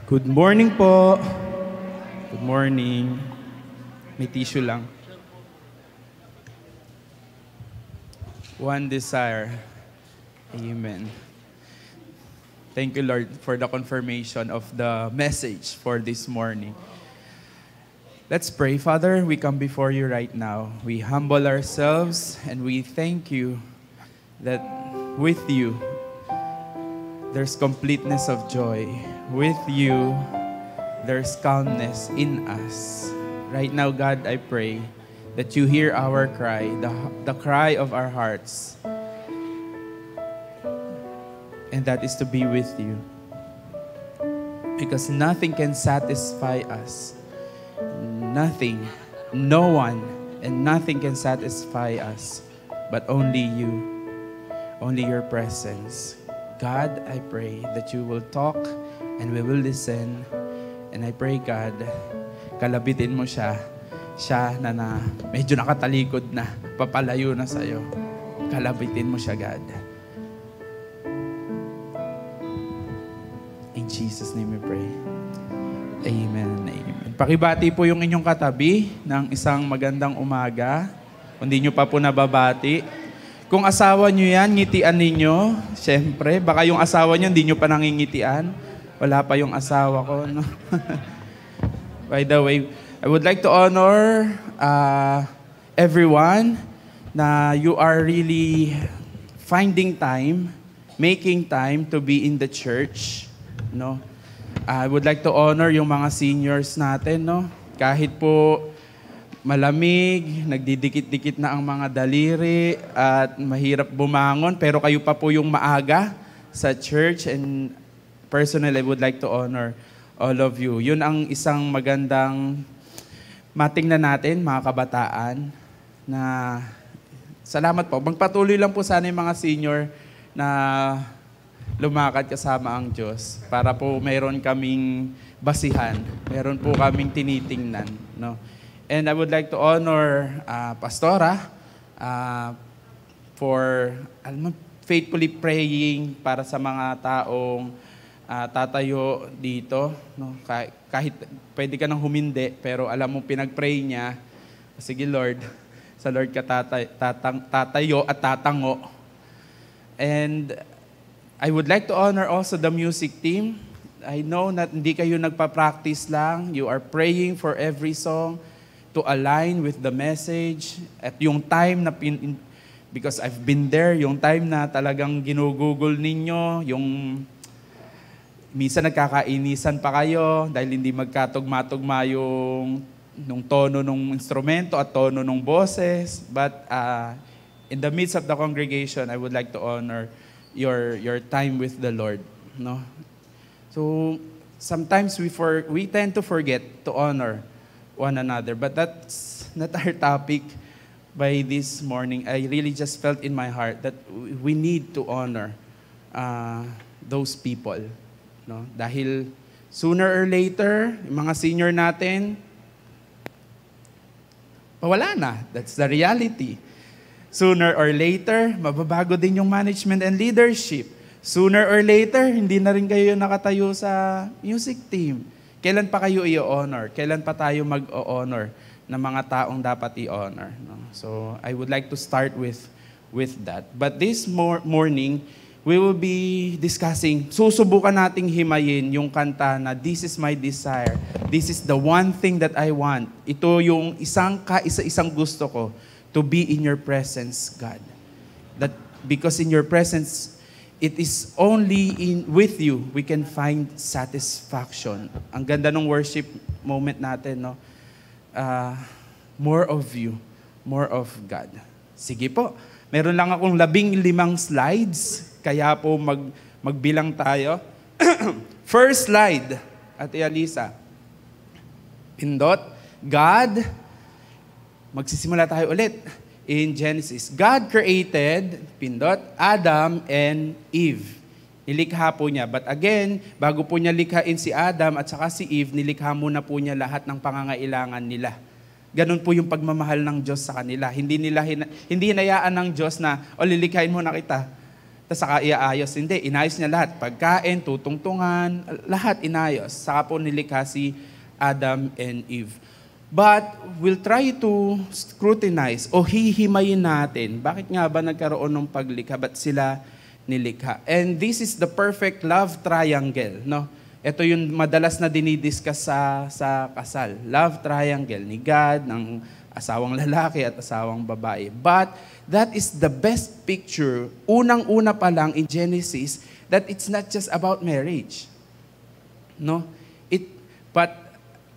Good morning po. Good morning. May tissue lang. One desire. Amen. Thank you, Lord, for the confirmation of the message for this morning. Let's pray. Father, we come before you right now. We humble ourselves and we thank you that with you, there's completeness of joy. With you, there's calmness in us. Right now, God, I pray that you hear our cry, the cry of our hearts. And that is to be with you. Because nothing can satisfy us. Nothing, no one, and nothing can satisfy us, but only you, only your presence. God, I pray that you will talk and we will listen. And I pray, God, kalabitin mo siya na medyo nakatalikod na, papalayo na sa'yo. Kalabitin mo siya, God. In Jesus' name we pray. Amen. Amen. Pakibati po yung inyong katabi ng isang magandang umaga. Kung di nyo pa po nababati. Kung asawa nyo yan, ngitian ninyo. Siyempre, baka yung asawa nyo, hindi nyo pa nangingitian. Wala pa yung asawa ko. No? By the way, I would like to honor everyone na you are really finding time, making time to be in the church. No? I would like to honor yung mga seniors natin. No? Kahit po malamig, nagdidikit-dikit na ang mga daliri at mahirap bumangon, pero kayo pa po yung maaga sa church, and personally, I would like to honor all of you. Yun ang isang magandang matingnan natin, mga kabataan, na salamat po. Magpatuloy lang po sana yung mga senior na lumakad kasama ang Diyos para po mayroon kaming basihan, mayroon po kaming tinitingnan. No? And I would like to honor Pastora for faithfully praying para sa mga taong tatayo dito. No? Kahit pwede ka nang humindi, pero alam mo pinag-pray niya, sige Lord, sa Lord ka tatayo at tatango. And I would like to honor also the music team. I know na hindi kayo nagpa-practice lang. You are praying for every song to align with the message. At yung time na, because I've been there, yung time na talagang ginugugol ninyo, yung minsan nagkakainisan pa kayo dahil hindi magkatugma-tugma yung nung tono ng instrumento at tono ng boses. But in the midst of the congregation, I would like to honor your time with the Lord. No? So sometimes we tend to forget to honor one another, but that's not our topic by this morning. I really just felt in my heart that we need to honor those people. No? Dahil sooner or later, yung mga senior natin, wala na. That's the reality. Sooner or later, mababago din yung management and leadership. Sooner or later, hindi na rin kayo nakatayo sa music team. Kailan pa kayo i-honor? Kailan pa tayo mag-honor ng mga taong dapat i-honor? No? So, I would like to start with that. But this morning, we will be discussing, susubukan nating himayin yung kanta na This is my desire. This is the one thing that I want. Ito yung isang gusto ko, to be in your presence, God. That because in your presence, it is only with you we can find satisfaction. Ang ganda ng worship moment natin, no? More of you, more of God. Sige po. Meron lang akong 15 slides, kaya po magbilang tayo. First slide, Ate Alisa. Pindot. God, magsisimula tayo ulit in Genesis. God created, pindot, Adam and Eve. Nilikha po niya. But again, bago po niya likhain si Adam at saka si Eve, nilikha muna po niya lahat ng pangangailangan nila. Ganun po yung pagmamahal ng Diyos sa kanila. Hindi hinayaan ng Diyos na, lilikhain mo na kita. tapos saka iaayos. Hindi, inayos niya lahat. Pagkain, tutungtungan, lahat inayos. Saka po nilikha si Adam and Eve. But we'll try to scrutinize o hihimayin natin. Bakit nga ba nagkaroon ng paglikha? Ba't sila nilikha? And this is the perfect love triangle. No? Ito yung madalas na dinidiscuss sa kasal. Love triangle ni God, ng asawang lalaki at asawang babae. But that is the best picture, unang-una pa lang in Genesis, that it's not just about marriage. No? But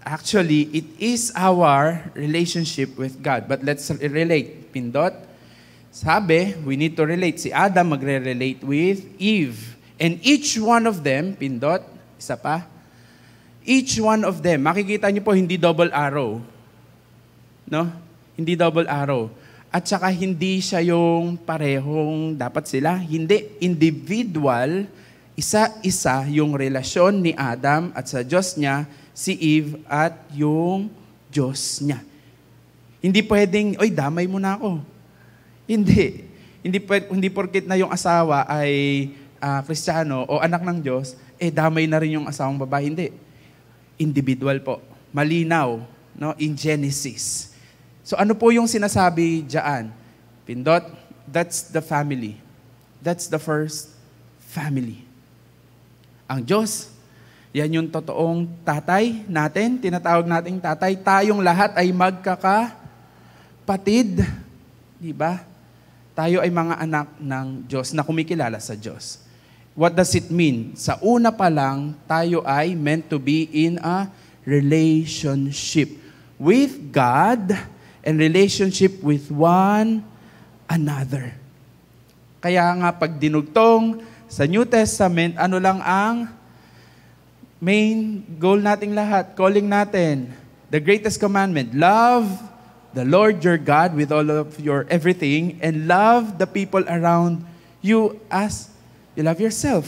actually, it is our relationship with God. But let's relate. Pindot, sabi, we need to relate. Si Adam magre-relate with Eve. And each one of them, pindot, isa pa, each one of them, makikita niyo po, hindi double arrow. No? Hindi double arrow. At saka hindi siya yung parehong dapat sila. Hindi. Individual, isa-isa yung relasyon ni Adam at sa Diyos niya, si Eve at yung Diyos niya. Hindi pwedeng, oy, damay mo na ako. Hindi. Hindi porket na yung asawa ay Kristiyano o anak ng Diyos, damay na rin yung asawang babae. Hindi. Individual po. Malinaw, no? In Genesis. So ano po yung sinasabi diyan? Pindot, that's the family. That's the first family. Ang Diyos, yan yung totoong tatay natin, tinatawag nating tatay. Tayong lahat ay magkakapatid. Di ba? Tayo ay mga anak ng Diyos na kumikilala sa Diyos. What does it mean? Sa una pa lang, tayo ay meant to be in a relationship with God and relationship with one another. Kaya nga pag dinugtong sa New Testament, ano lang ang main goal nating lahat, calling natin, the greatest commandment, love the Lord your God with all of your everything and love the people around you as you love yourself.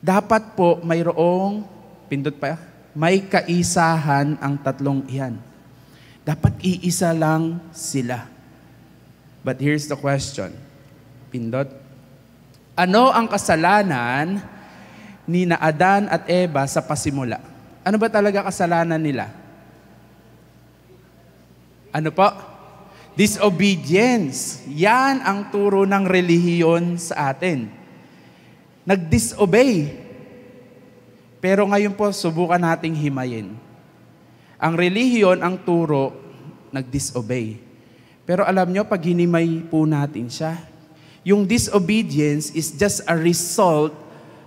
Dapat po mayroong, pindot pa, may kaisahan ang tatlong iyan. Dapat iisa lang sila. But here's the question. Pindot. Ano ang kasalanan ni na Adan at Eva sa pasimula? Ano ba talaga kasalanan nila? Ano po? Disobedience. Yan ang turo ng relihiyon sa atin. Nag-disobey. Pero ngayon po, subukan nating himayin. Ang relihiyon, ang turo, nag-disobey. Pero alam nyo, pag hinimay po natin siya, yung disobedience is just a result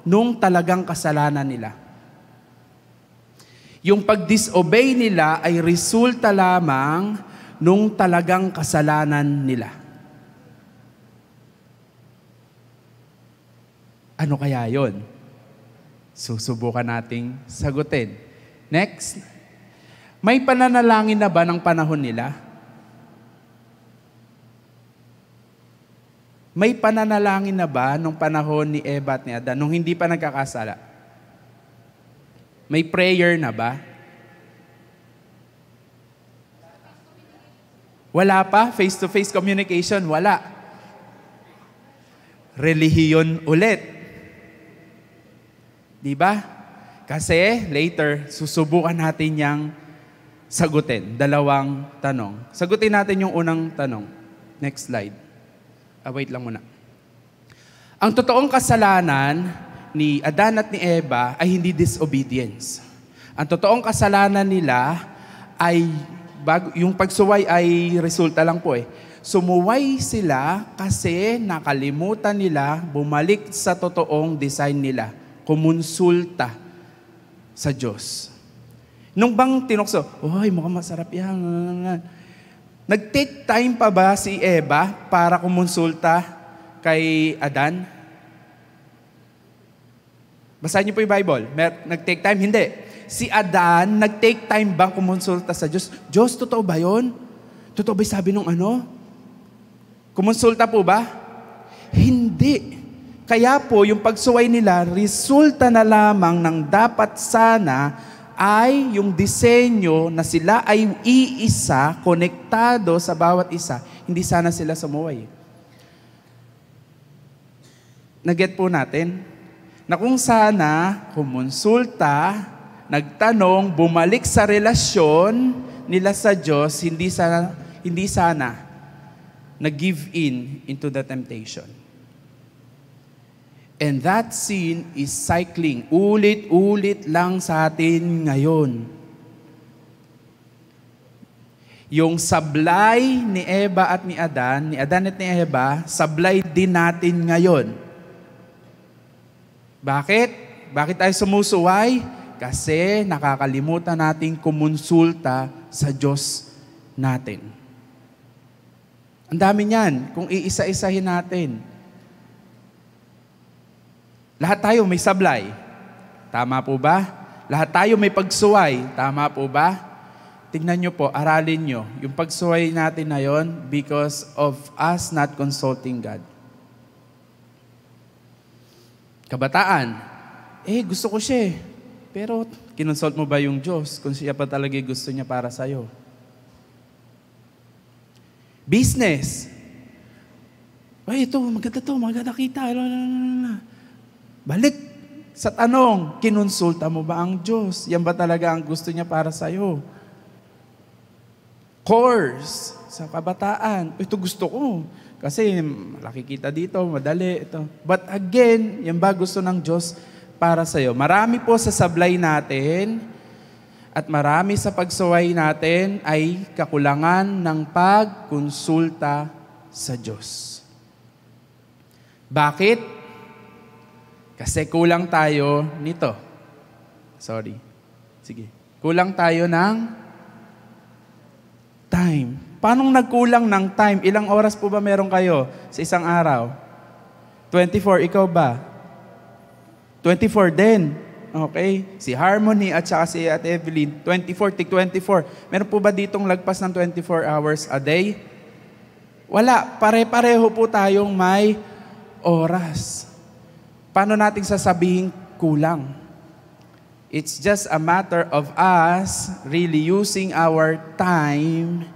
nung talagang kasalanan nila. Yung pag-disobey nila ay resulta lamang nung talagang kasalanan nila. Ano kaya yon? Susubukan nating sagutin. Next. May pananalangin na ba ng panahon nila? May pananalangin na ba nung panahon ni Eva at ni Adan, nung hindi pa nagkakasala? May prayer na ba? Wala pa? Face-to-face communication? Wala. Relihiyon ulit. Di ba? Kasi later, susubukan natin yang sagutin. Dalawang tanong. Sagutin natin yung unang tanong. Next slide. Wait lang muna. Ang totoong kasalanan ni Adan at ni Eva ay hindi disobedience. Ang totoong kasalanan nila ay, yung pagsuway ay resulta lang po Sumuway sila kasi nakalimutan nila bumalik sa totoong design nila. Kumonsulta sa Diyos. Nung bang tinukso, mukhang masarap yan. Nag-take time pa ba si Eva para kumonsulta kay Adan? Basahin niyo po yung Bible. Nag-take time? Hindi. Si Adan, nag-take time bang kumonsulta sa Diyos? Diyos, totoo ba yun? Totoo ba sabi nung ano? Kumonsulta po ba? Hindi. Kaya po, yung pagsuway nila, resulta na lamang ng dapat sana ay yung disenyo na sila ay iisa, konektado sa bawat isa, hindi sana sila sumuway. Naget po natin? Na kung sana kumonsulta, nagtanong, bumalik sa relasyon nila sa Diyos, hindi sana nag-give in into the temptation. And that sin is cycling. Ulit-ulit lang sa atin ngayon. Yung sablay ni Eva at ni Adan at ni Eva, sablay din natin ngayon. Bakit? Bakit tayo sumusuway? Kasi nakakalimutan nating kumonsulta sa Diyos natin. Ang dami niyan, kung iisa-isahin natin. Lahat tayo may sablay. Tama po ba? Lahat tayo may pagsuway. Tama po ba? Tingnan nyo po, aralin nyo. Yung pagsuway natin na yon because of us not consulting God. Kabataan, gusto ko siya eh. Pero kinonsult mo ba yung Diyos kung siya pa talaga gusto niya para sa'yo? Business. Ito, maganda kita. Balik sa tanong, kinonsulta mo ba ang Diyos? Yan ba talaga ang gusto niya para sa'yo? Course sa kabataan. Ito gusto ko. Kasi malaki kita dito, madali. Ito. But again, yan ba gusto ng Diyos para sa'yo? Marami po sa sablay natin at marami sa pagsuway natin ay kakulangan ng pagkonsulta sa Diyos. Bakit? Kasi kulang tayo nito. Sorry. Sige. Kulang tayo ng time. Paano nagkulang ng time? Ilang oras po ba meron kayo sa isang araw? 24. Ikaw ba? 24 din. Okay? Si Harmony at saka si Ate Evelyn, 24, tig 24. Meron po ba ditong lagpas ng 24 hours a day? Wala. Pare-pareho po tayong may oras. Paano natin sasabihin kulang? It's just a matter of us really using our time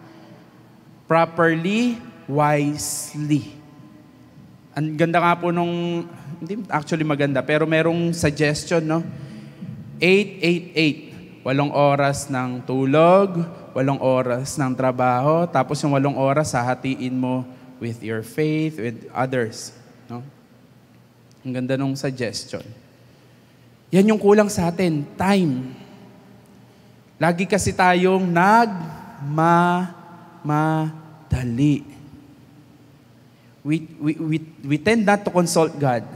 properly, wisely. Ang ganda nga po nung, hindi actually maganda, pero merong suggestion, no? 8-8-8. 8 oras ng tulog, 8 oras ng trabaho, tapos yung 8 oras hahatiin mo with your faith, with others. No? Ang ganda nung suggestion. Yan yung kulang sa atin, time. Lagi kasi tayong nagmamadali. We tend not to consult God.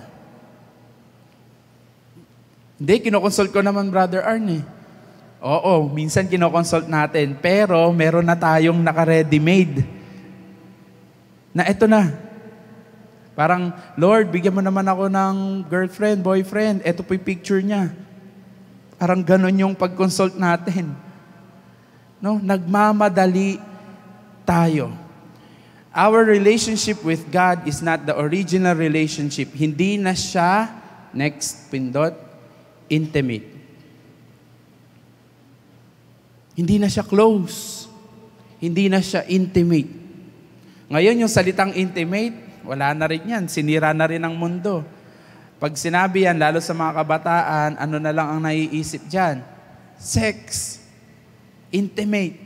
Hindi, kinokonsult ko naman, Brother Arne. Oo, minsan kinokonsult natin, pero meron na tayong naka-ready-made. Na eto na. Parang, Lord, bigyan mo naman ako ng girlfriend, boyfriend. Ito po yung picture niya. Parang ganon yung pag-consult natin. No? Nagmamadali tayo. Our relationship with God is not the original relationship. Hindi na siya, next pindot, intimate. Hindi na siya close. Hindi na siya intimate. Ngayon, yung salitang intimate, wala na rin yan. Sinira na rin ang mundo. Pag sinabi yan, lalo sa mga kabataan, ano na lang ang naiisip dyan? Sex. Intimate.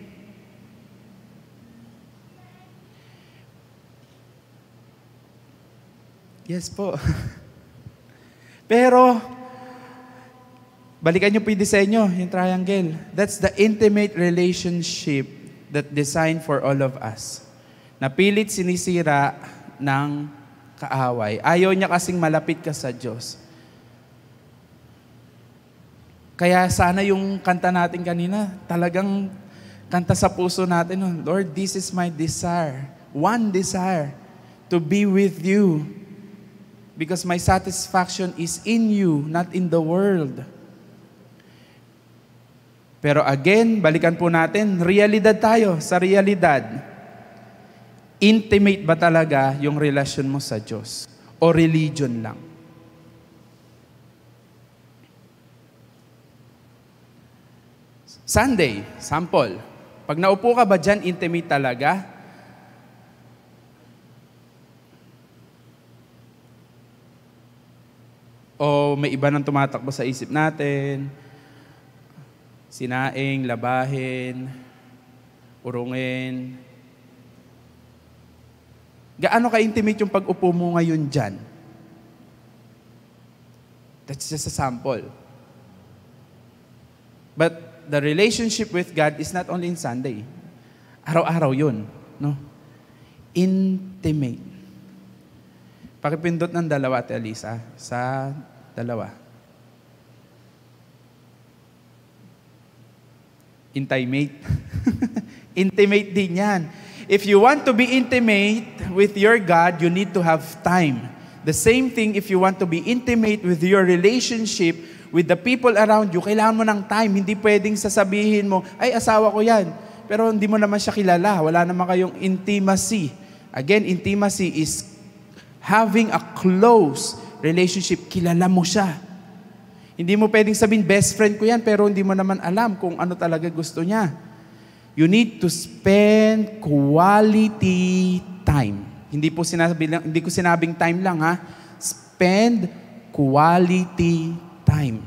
Yes po. Pero, balikan nyo po yung disenyo, yung triangle. That's the intimate relationship that designed for all of us. Napilit sinisira ng kaaway. Ayaw niya kasing malapit ka sa Diyos. Kaya sana yung kanta natin kanina, talagang kanta sa puso natin, Lord, this is my desire. One desire, to be with you. Because my satisfaction is in you, not in the world. Pero again, balikan po natin, realidad tayo, sa realidad. Intimate ba talaga yung relasyon mo sa Diyos? O religion lang? Sunday, sample. Pag naupo ka ba dyan, intimate talaga? O may iba nang tumatakbo sa isip natin, sinaing, labahin, urungin. Gaano ka-intimate yung pag-upo mo ngayon dyan? That's just a sample. But the relationship with God is not only in Sunday. Araw-araw yun. No? Intimate. Pakipindot ng dalawa, Ate Alisa. Sa dalawa. Intimate. Intimate din yan. If you want to be intimate with your God, you need to have time. The same thing if you want to be intimate with your relationship with the people around you, kailangan mo ng time. Hindi pwedeng sasabihin mo, ay, asawa ko yan. Pero hindi mo naman siya kilala. Wala naman kayong intimacy. Again, intimacy is having a close relationship. Kilala mo siya. Hindi mo pwedeng sabihin, best friend ko yan, pero hindi mo naman alam kung ano talaga gusto niya. You need to spend quality time. Hindi ko sinabing time lang, ha? Spend quality time.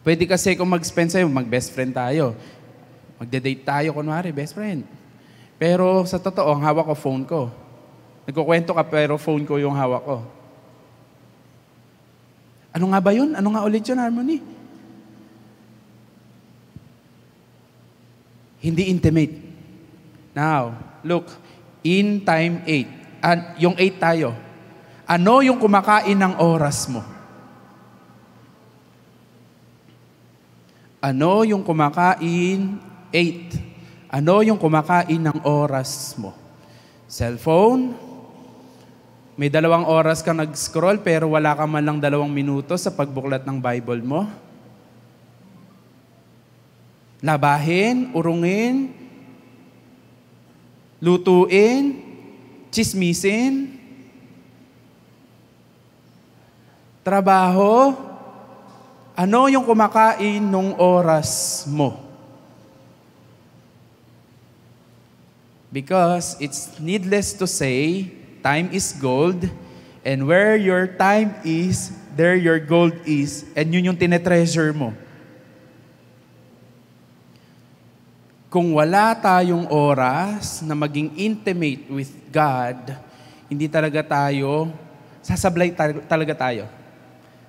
Pwede kasi kung mag-spend sa'yo, mag-best friend tayo. Magde-date tayo, kunwari, best friend. Pero sa totoo, ang hawak ko, phone ko. Nagkukwento ka, pero phone ko yung hawak ko. Ano nga ba yun? Ano nga ulit yun, Harmony? Hindi intimate. Now, look, in time 8. Yung 8 tayo. Ano yung kumakain ng oras mo? Ano yung kumakain? 8. Ano yung kumakain ng oras mo? Cellphone? May 2 oras kang nag-scroll pero wala ka man lang 2 minuto sa pagbuklat ng Bible mo? Labahin, urungin, lutuin, chismisin, trabaho. Ano yung kumakain ng oras mo? Because it's needless to say, time is gold, and where your time is, there your gold is, and yun yung tinetreasure mo. Kung wala tayong oras na maging intimate with God, hindi talaga tayo, sasablay talaga tayo.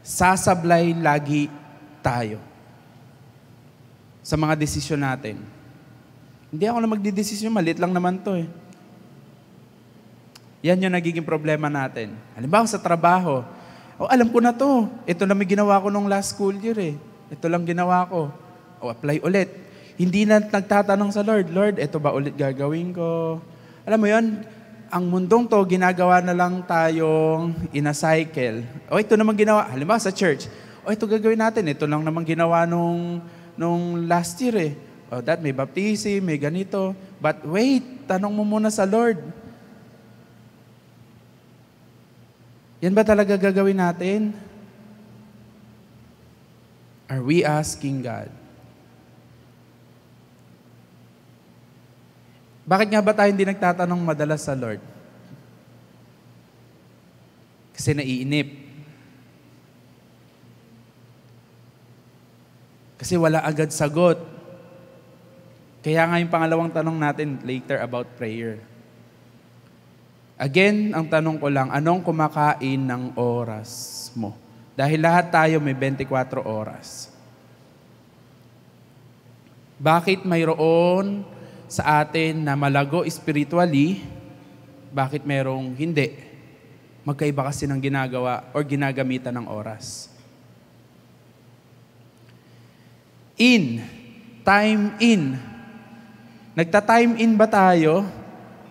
Sasablay lagi tayo sa mga desisyon natin. Hindi ako na magdidesisyon, maliit lang naman to eh. Yan yung nagiging problema natin. Halimbawa sa trabaho, alam ko na to. Ito na may ginawa ko nung last school year eh. Ito lang ginawa ko. Apply ulit. Hindi na nagtatanong sa Lord, Lord, ito ba ulit gagawin ko? Alam mo yon, ang mundong to, ginagawa na lang tayong in a cycle. Ito naman ginawa, halimbawa sa church, ito gagawin natin, ito lang naman ginawa nung last year eh. That may baptism, may ganito. But wait, tanong mo muna sa Lord. Yan ba talaga gagawin natin? Are we asking God? Bakit nga ba tayo hindi nagtatanong madalas sa Lord? Kasi naiinip. Kasi wala agad sagot. Kaya nga yung pangalawang tanong natin later about prayer. Again, ang tanong ko lang, anong kumakain ng oras mo? Dahil lahat tayo may 24 oras. Bakit mayroon sa atin na malago spiritually, bakit merong hindi? Magkaiba kasi ng ginagawa or ginagamitan ng oras. Time in. Nagta-time in ba tayo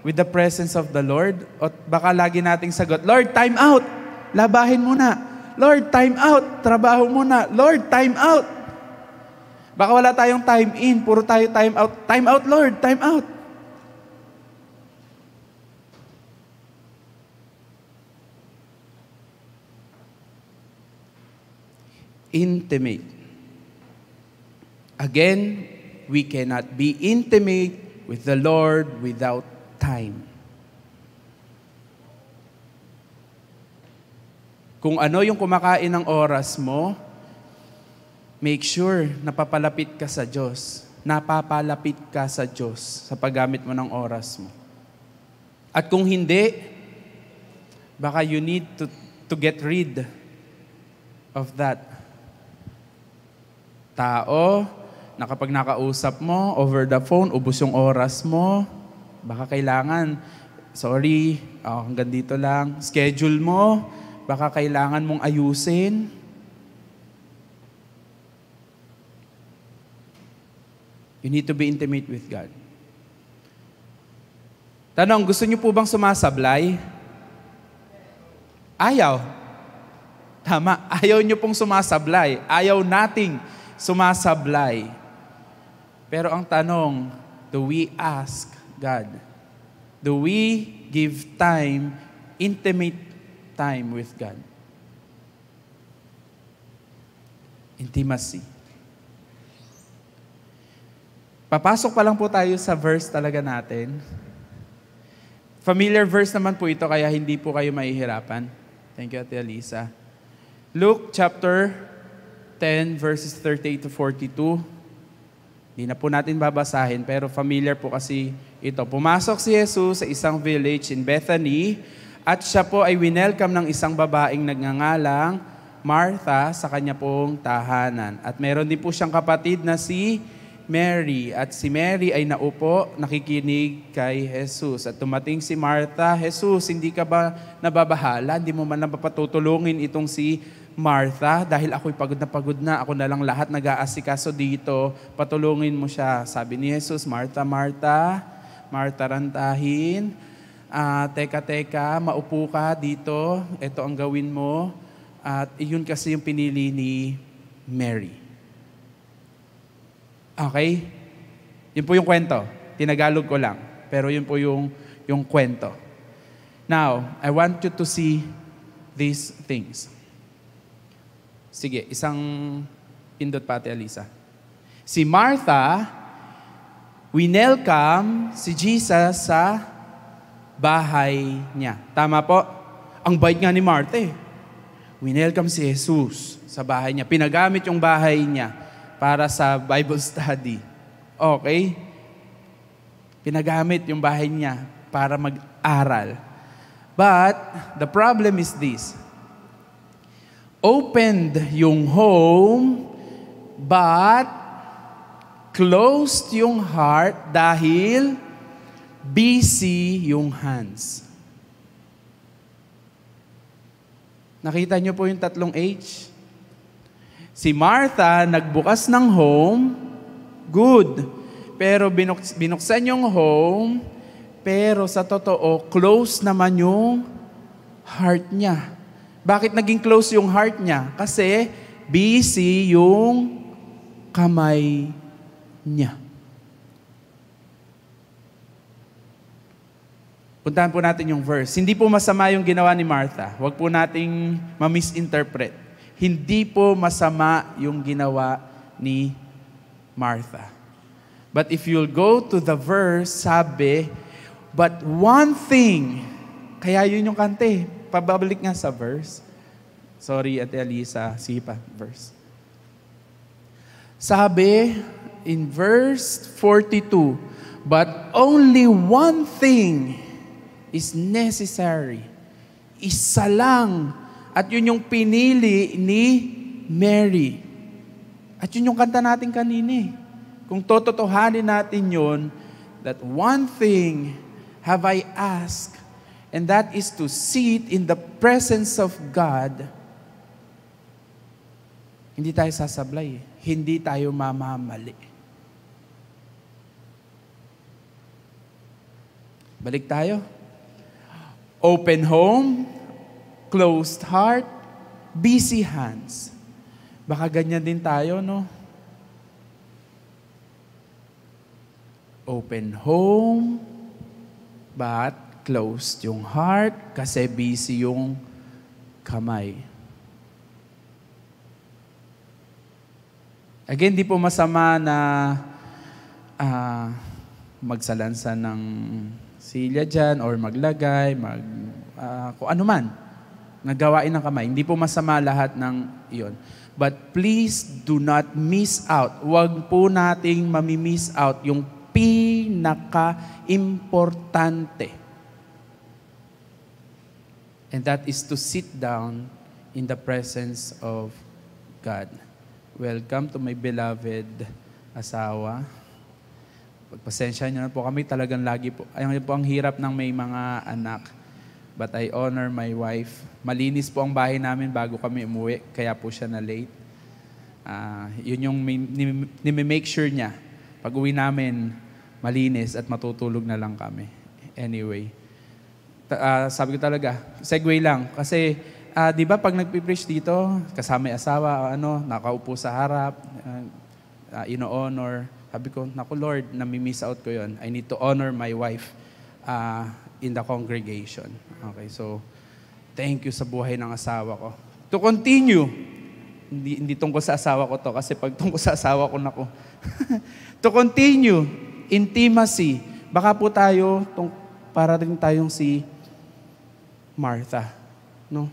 with the presence of the Lord? O baka lagi nating sagot, Lord, time out! Labahin muna. Lord, time out! Trabaho muna. Lord, time out! Baka wala tayong time in, puro tayo time out. Time out, Lord! Time out! Intimate. Again, we cannot be intimate with the Lord without time. Kung ano yung kumakain ng oras mo, make sure napapalapit ka sa Diyos. Napapalapit ka sa Diyos sa paggamit mo ng oras mo. At kung hindi, baka you need to get rid of that tao na kapag nakausap mo over the phone, ubos yung oras mo, baka kailangan, sorry, hanggang dito lang, schedule mo, baka kailangan mong ayusin. You need to be intimate with God. Tanong, gusto niyo po bang sumasablay? Ayaw. Tama, ayaw niyo pong sumasablay. Ayaw nating sumasablay. Pero ang tanong, do we ask God? Do we give time, intimate time with God? Intimacy. Papasok pa lang po tayo sa verse talaga natin. Familiar verse naman po ito, kaya hindi po kayo mahihirapan. Thank you, Ate Alisa. Luke chapter 10, verses 38 to 42. Hindi na po natin babasahin, pero familiar po kasi ito. Pumasok si Jesus sa isang village in Bethany, at siya po ay winelcome ng isang babaeng nagngangalang Martha sa kanya pong tahanan. At meron din po siyang kapatid na si Mary. At si Mary ay naupo, nakikinig kay Jesus. At tumating si Martha, Jesus, hindi ka ba nababahala? Hindi mo man napapatutulungin itong si Martha? Dahil ako'y pagod na, ako na lang lahat nag-aasikaso dito, patulungin mo siya. Sabi ni Jesus, Martha, Martha, Martha rantahin, teka, maupo ka dito, ito ang gawin mo. At iyon kasi yung pinili ni Mary. Okay? Yun po yung kwento. Tinagalog ko lang. Pero yun po yung kwento. Now, I want you to see these things. Sige, isang pindot pa, Ate Alisa. Si Martha, winelcome si Jesus sa bahay niya. Tama po? Ang bait nga ni Martha eh. Winelcome si Jesus sa bahay niya. Pinagamit yung bahay niya para sa Bible study. Okay? Pinagamit yung bahay niya para mag-aral. But, the problem is this. Opened yung home, but closed yung heart dahil busy yung hands. Nakita niyo po yung tatlong H? Si Martha, nagbukas ng home, good. Pero binuksan yung home, pero sa totoo, close naman yung heart niya. Bakit naging close yung heart niya? Kasi busy yung kamay niya. Puntahan po natin yung verse. Hindi po masama yung ginawa ni Martha. Huwag po nating ma-misinterpret. Hindi po masama yung ginawa ni Martha. But if you'll go to the verse, sabi, but one thing, kaya yun yung kante. Pababalik nga sa verse. Sorry, Ate Alisa, sige pa, verse. Sabi, in verse 42, but only one thing is necessary. Isa lang. At yun yung pinili ni Mary. At yun yung kanta natin kanina. Kung tototohanin natin yun, that one thing have I asked, and that is to sit in the presence of God. Hindi tayo sasablay. Hindi tayo mamamali. Balik tayo. Open home, closed heart, busy hands. Baka ganyan din tayo, no? Open home, but closed yung heart kasi busy yung kamay. Again, di po masama na magsalansan ng silya dyan or maglagay, kung ano man. Nagawain ng kamay. Hindi po masama lahat ng iyon. But please do not miss out. Huwag po nating mamimiss out yung pinaka-importante. And that is to sit down in the presence of God. Welcome to my beloved asawa. Pagpasensya niyo na po kami, talagang lagi po. Ayun po ang hirap ng may mga anak. But I honor my wife. Malinis po ang bahay namin bago kami umuwi, kaya po siya na late. Yun yung ni-make sure niya. Pag uwi namin, malinis at matutulog na lang kami. Anyway, sabi ko talaga, segue lang. Kasi, di ba pag nagpipreach dito, kasama yung asawa, nakaupo sa harap, ino-honor. Sabi ko, naku Lord, nami-miss out ko yun. I need to honor my wife in the congregation. Okay, so, thank you sa buhay ng asawa ko. To continue, hindi tungkol sa asawa ko to, kasi pag tungkol sa asawa ko, naku. To continue, intimacy. Baka po tayo, para rin tayong si Martha. No?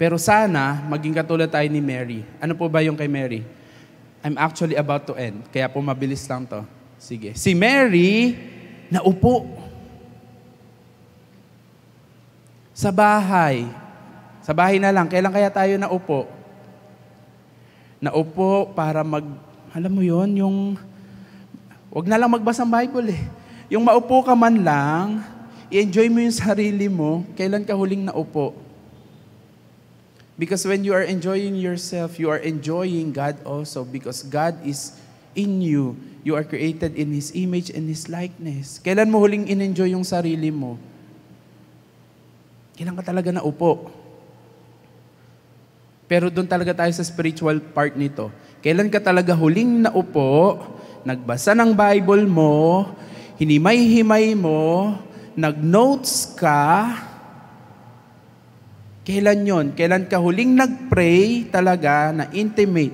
Pero sana, maging katulad tayo ni Mary. Ano po ba yung kay Mary? I'm actually about to end. Kaya po mabilis lang to. Sige. Si Mary, naupo. Sa bahay. Sa bahay na lang. Kailan kaya tayo naupo? Naupo para alam mo yon, wag na lang magbasa ng Bible eh. Yung maupo ka man lang, i-enjoy mo yung sarili mo, kailan ka huling naupo? Because when you are enjoying yourself, you are enjoying God also, because God is in you. You are created in His image and His likeness. Kailan mo huling in-enjoy yung sarili mo? Kailan ka talaga naupo? Pero doon talaga tayo sa spiritual part nito. Kailan ka talaga huling naupo, nagbasa ng Bible mo, hinimay-himay mo, nag-notes ka, kailan yon? Kailan ka huling nag-pray talaga na intimate?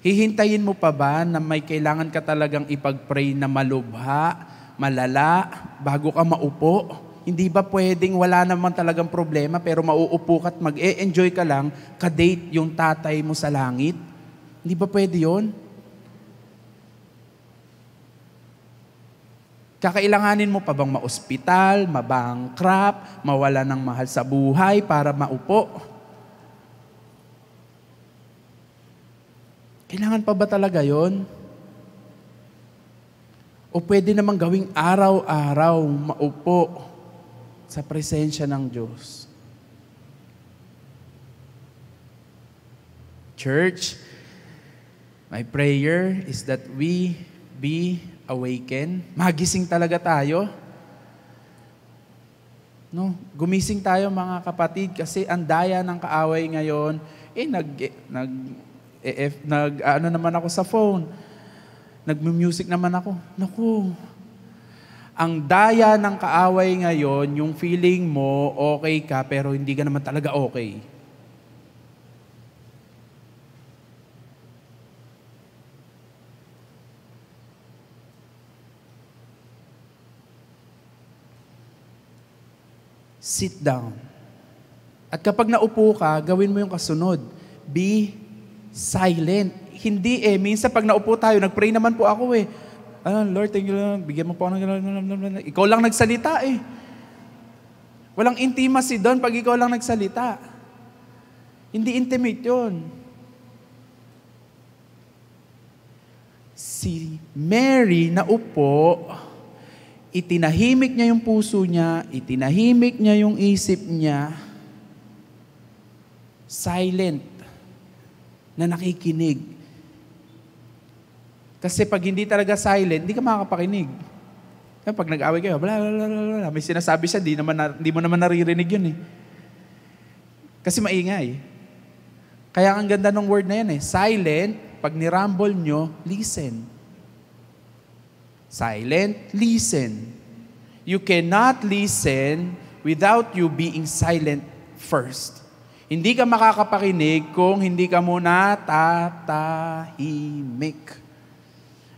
Hihintayin mo pa ba na may kailangan ka talagang ipag-pray na malubha, malala, bago ka maupo? Hindi ba pwedeng wala naman talagang problema pero mauupo ka at mag-e-enjoy ka lang, kadate yung tatay mo sa langit? Hindi ba pwede yun? Kakailanganin mo pa bang ma-ospital, ma-bankrupt, mawala ng mahal sa buhay para maupo? Kailangan pa ba talaga yon? O pwede namang gawing araw-araw maupo sa presensya ng Diyos? Church, my prayer is that we be awaken. Magising talaga tayo. No, gumising tayo mga kapatid kasi ang daya ng kaaway ngayon, naman ako sa phone. Nagmu-music naman ako. Naku. Ang daya ng kaaway ngayon, yung feeling mo okay ka pero hindi ka naman talaga okay. Sit down. At kapag naupo ka, gawin mo yung kasunod. Be silent. Hindi minsan pag naupo tayo, nag-pray naman po ako Lord, thank you, bigyan mo po ako ng ikaw lang nagsalita Walang intimacy doon pag ikaw lang nagsalita. Hindi intimate yun. Si Mary naupo, itinahimik niya yung puso niya, itinahimik niya yung isip niya, silent, na nakikinig. Kasi pag hindi talaga silent, hindi ka makakapakinig. Pag nag-away kayo, bla bla bla bla, may sinasabi siya, di mo naman naririnig yun Kasi maingay. Kaya ang ganda ng word na yan silent, pag nirumble nyo, listen. Silent, listen. You cannot listen without you being silent first. Hindi ka makakapakinig kung hindi ka muna tatahimik.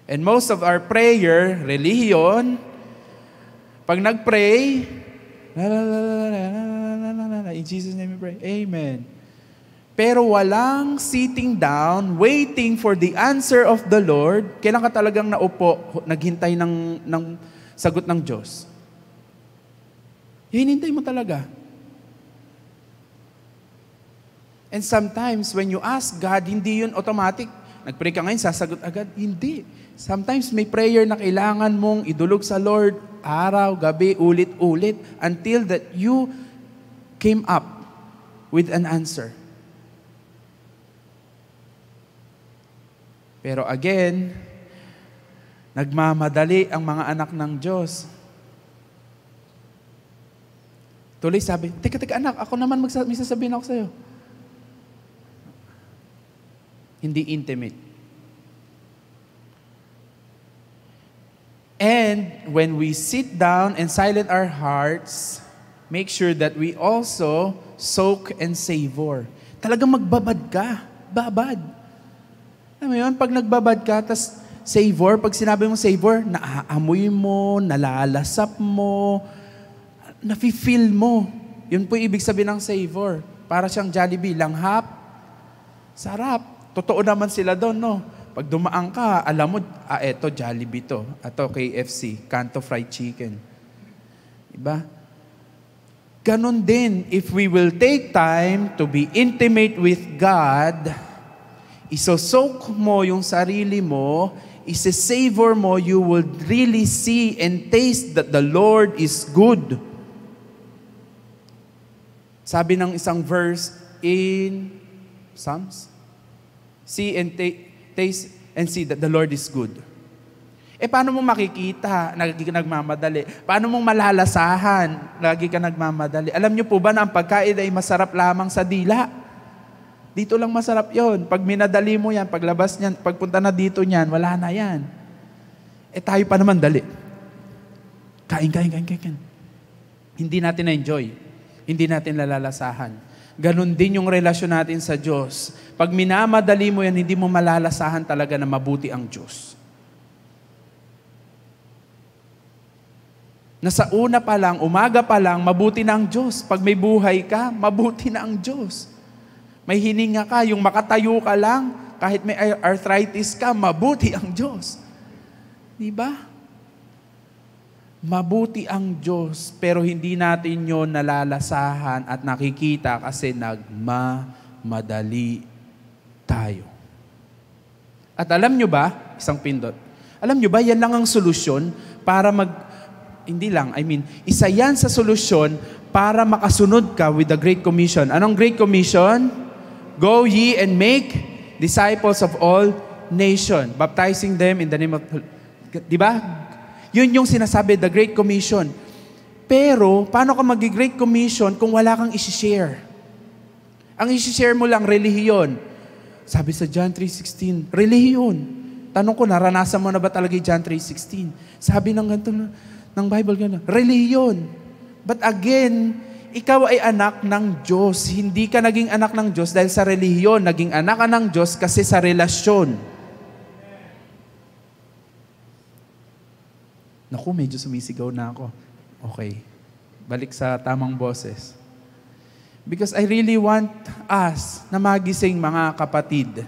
And most of our prayer, religion, pag nag-pray, La, la, la, la, la, la, la, la, la, la. In Jesus' name we pray. Amen. Pero walang sitting down, waiting for the answer of the Lord. Kailan ka talagang naupo, naghintay ng sagot ng Diyos? Hinintay mo talaga. And sometimes, when you ask God, hindi yun automatic. Nag-pray ka ngayon, sasagot agad. Hindi. Sometimes may prayer na kailangan mong idulog sa Lord, araw, gabi, ulit-ulit, until that you came up with an answer. Pero again, nagmamadali ang mga anak ng Diyos. Tuloy sabi, teka anak, ako naman may sasabihin ako sa'yo. Hindi intimate. And when we sit down and silent our hearts, make sure that we also soak and savor. Talagang magbabad ka. Babad. Alam mo yun, pag nagbabad ka, tas savor, pag sinabi mo savor, naaamoy mo, nalalasap mo, nafe-feel mo. Yun po ibig sabihin ng savor. Para siyang Jollibee, langhap, sarap. Totoo naman sila doon, no? Pag dumaan ka, alam mo, eto Jollibee to. Ato KFC, Kanto Fried Chicken. Diba? Ganon din, if we will take time to be intimate with God, isosoak mo yung sarili mo, isa-savor mo, you will really see and taste that the Lord is good. Sabi ng isang verse in Psalms, see and taste and see that the Lord is good. Paano mo makikita? Lagi ka nagmamadali. Paano mong malalasahan? Lagi ka nagmamadali. Alam niyo po ba na ang pagkain ay masarap lamang sa dila? Dito lang masarap yon. Pag minadali mo yan, paglabas niyan, pagpunta na dito niyan, wala na yan. Tayo pa naman dali. Kain. Hindi natin na-enjoy. Hindi natin lalalasahan. Ganon din yung relasyon natin sa Diyos. Pag minamadali mo yan, hindi mo malalasahan talaga na mabuti ang Diyos. Na sa una pa lang, umaga pa lang, mabuti na ang Diyos. Pag may buhay ka, mabuti na ang Diyos. May hininga ka, yung makatayo ka lang, kahit may arthritis ka, mabuti ang Diyos. Diba? Mabuti ang Diyos, pero hindi natin yun nalalasahan at nakikita kasi nagmamadali tayo. At alam nyo ba, isang pindot, alam nyo ba, yan lang ang solusyon para isa yan sa solusyon para makasunod ka with the Great Commission. Anong Great Commission? Go ye and make disciples of all nations, baptizing them in the name of... Diba? Yun yung sinasabi, the Great Commission. Pero, paano ka mag-Great Commission kung wala kang isi-share? Ang isi-share mo lang, relihiyon. Sabi sa John 3:16, relihiyon. Tanong ko, naranasan mo na ba talaga yung John 3:16? Sabi ng Bible, relihiyon. But again, ikaw ay anak ng Diyos. Hindi ka naging anak ng Diyos dahil sa relihiyon. Naging anak ka ng Diyos kasi sa relasyon. Naku, medyo sumisigaw na ako. Okay. Balik sa tamang boses. Because I really want us na magising mga kapatid.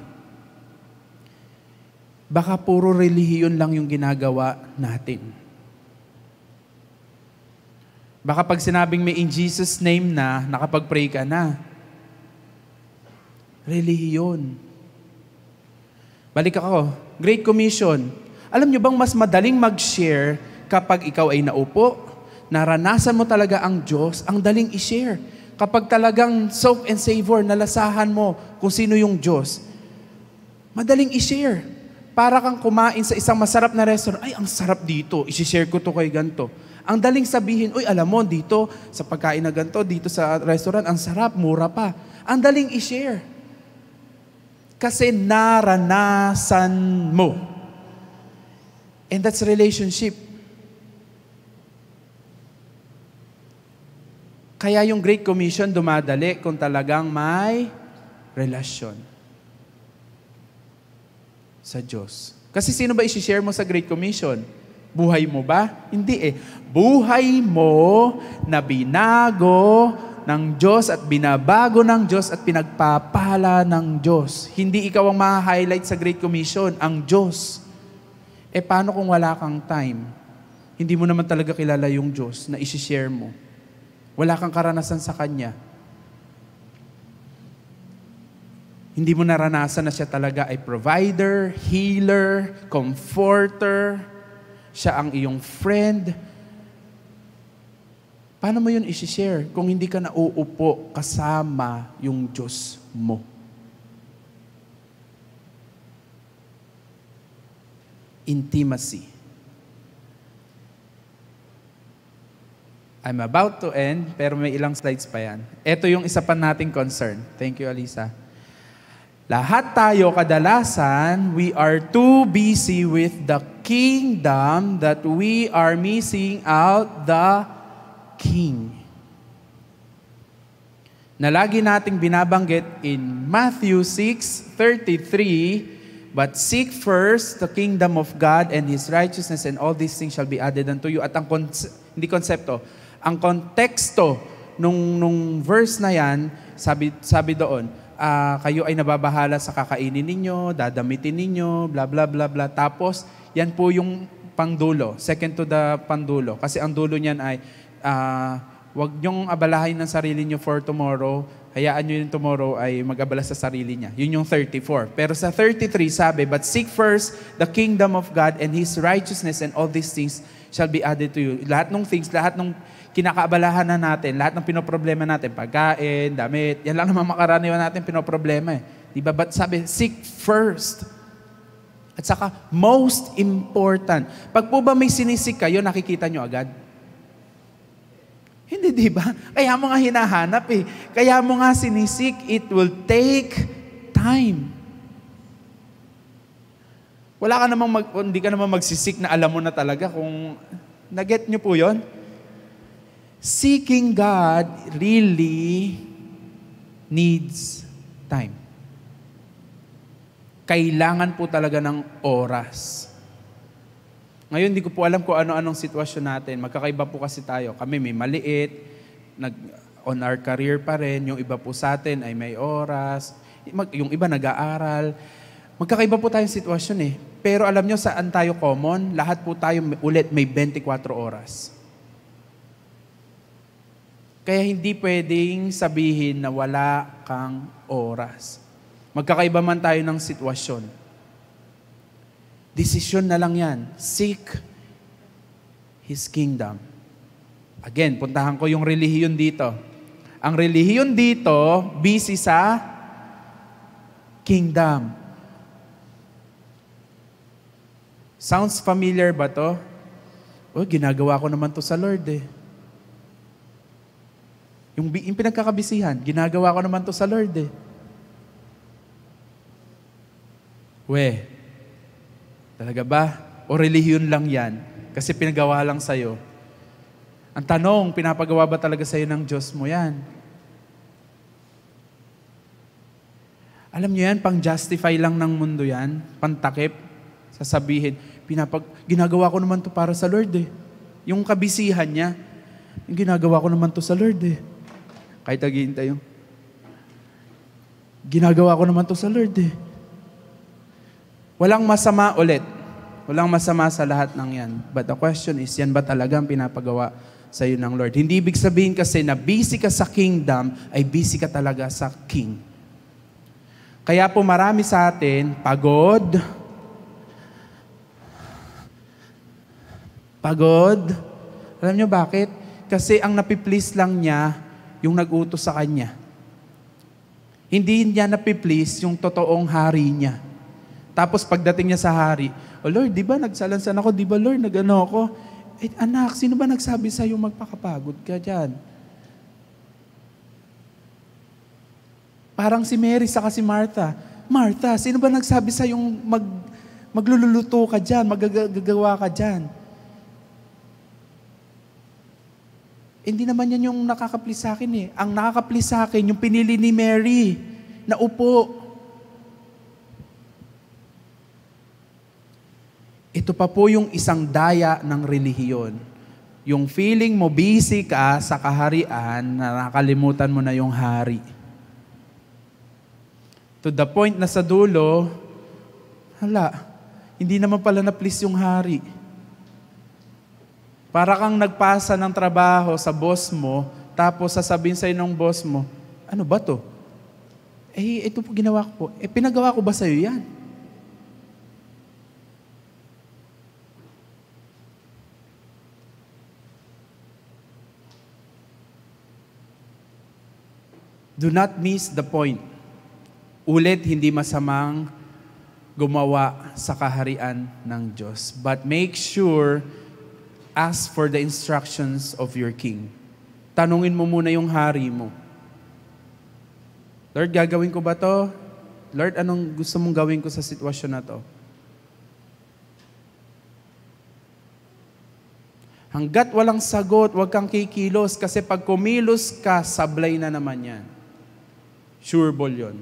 Baka puro relihiyon lang yung ginagawa natin. Baka pag sinabing may in Jesus' name na, nakapag-pray ka na. Relihiyon. Balik ako. Great Commission. Alam nyo bang mas madaling mag-share kapag ikaw ay naupo, naranasan mo talaga ang Diyos, ang daling i-share. Kapag talagang soak and savor, nalasahan mo kung sino yung Diyos, madaling i-share. Para kang kumain sa isang masarap na restaurant, ay, ang sarap dito, i-share ko to kay ganito. Ang daling sabihin, uy, alam mo, dito, sa pagkain na ganito, dito sa restaurant, ang sarap, mura pa. Ang daling i-share. Kasi naranasan mo. And that's relationship. Kaya yung Great Commission dumadali kung talagang may relasyon sa Diyos. Kasi sino ba i-share mo sa Great Commission? Buhay mo ba? Hindi eh. buhay mo na binago ng Diyos at binabago ng Diyos at pinagpapala ng Diyos. Hindi ikaw ang ma-highlight sa Great Commission, ang Diyos. Paano kung wala kang time? Hindi mo naman talaga kilala yung Diyos na isi-share mo. Wala kang karanasan sa Kanya. Hindi mo naranasan na siya talaga ay provider, healer, comforter. Siya ang iyong friend. Paano mo yun isi-share kung hindi ka nauupo kasama yung Diyos mo? Intimacy. I'm about to end, pero may ilang slides pa yan. Ito yung isa pa nating concern. Thank you, Alisa. Lahat tayo kadalasan, we are too busy with the kingdom that we are missing out the King. Na lagi nating binabanggit in Matthew 6:33, but seek first the kingdom of God and His righteousness, and all these things shall be added unto you. At ang ang konteksto nung verse na yan, sabi doon, kayo ay nababahala sa kakainin ninyo, dadamitin ninyo, bla bla bla bla. Tapos, yan po yung pangdulo, second to the pandulo. Kasi ang dulo niyan ay, wag niyong abalahin ng sarili niyo for tomorrow, hayaan niyo yung tomorrow ay mag-abala sa sarili niya. Yun yung 34. Pero sa 33 sabi, but seek first the kingdom of God and His righteousness, and all these things shall be added to you. Lahat ng things, lahat ng kinakaabalahan na natin, lahat ng pinoproblema natin, pagkain, damit, yan lang naman makaraniwan natin pinoproblema eh. Diba? But sabi, seek first. At saka, most important. Pag po ba may sinisik kayo, nakikita nyo agad? Hindi, diba? Kaya mo nga hinahanap eh. Kaya mo nga sinisik, it will take time. Wala ka namang hindi ka namang magsisik na alam mo na talaga kung na-get nyo po yon. Seeking God really needs time. Kailangan po talaga ng oras. Ngayon, hindi ko po alam kung ano-anong sitwasyon natin. Magkakaiba po kasi tayo. Kami may maliit, on our career pa rin. Yung iba po sa atin ay may oras. Yung iba nag-aaral. Magkakaiba po tayong sitwasyon eh. Pero alam nyo saan tayo common? Lahat po tayo ulit may 24 oras. Kaya hindi pwedeng sabihin na wala kang oras. Magkakaiba man tayo ng sitwasyon. Desisyon na lang yan. Seek His kingdom. Again, puntahan ko yung relihiyon dito. Ang relihiyon dito, busy sa kingdom. Sounds familiar ba to? Ginagawa ko naman to sa Lord eh. Yung pinagkakabisihan, ginagawa ko naman to sa Lord eh. Talaga ba? O relihiyon lang yan? Kasi pinagawa lang sa'yo. Ang tanong, pinapagawa ba talaga sa'yo ng Diyos mo yan? Alam niyo yan, pang-justify lang ng mundo yan, pantakip, sasabihin, ginagawa ko naman to para sa Lord eh. Yung kabisihan niya, ginagawa ko naman to sa Lord eh. Kahit naghihintay yung, ginagawa ko naman to sa Lord eh. Walang masama ulit. Walang masama sa lahat ng yan. But the question is, yan ba talaga ang pinapagawa sa iyo ng Lord? Hindi ibig sabihin kasi na busy ka sa kingdom, ay busy ka talaga sa King. Kaya po marami sa atin, pagod. Alam nyo bakit? Kasi ang napiplease lang niya, yung nag-utos sa kanya. Hindi niya napiplease yung totoong hari niya. Tapos pagdating niya sa hari, Lord, di ba nagsalansan ako? Di ba Lord, nag-ano ako? Anak, sino ba nagsabi sa'yo magpakapagod ka dyan? Parang si Mary saka si Martha. Martha, sino ba nagsabi sa'yo magluluto ka dyan, magagawa ka dyan? Hindi naman yan yung nakaka-please sa akin eh. Ang nakaka-please sa akin, yung pinili ni Mary na upo. Ito pa po yung isang daya ng relihiyon. Yung feeling mo busy ka sa kaharian, nakakalimutan mo na yung hari. To the point na sa dulo, hindi naman pala na-please yung hari. Para kang nagpasa ng trabaho sa boss mo, tapos sasabihin sa'yo ng boss mo, ano ba to? Ito po ginawa ko po. Pinagawa ko ba sa'yo yan? Do not miss the point. Ulit, hindi masamang gumawa sa kaharian ng Diyos. But make sure, ask for the instructions of your king. Tanungin mo muna yung hari mo. Lord, gagawin ko ba to? Lord, anong gusto mong gawin ko sa sitwasyon na to? Hanggat walang sagot, huwag kang kikilos kasi pag kumilos ka, sablay na naman yan. Sure ball yun.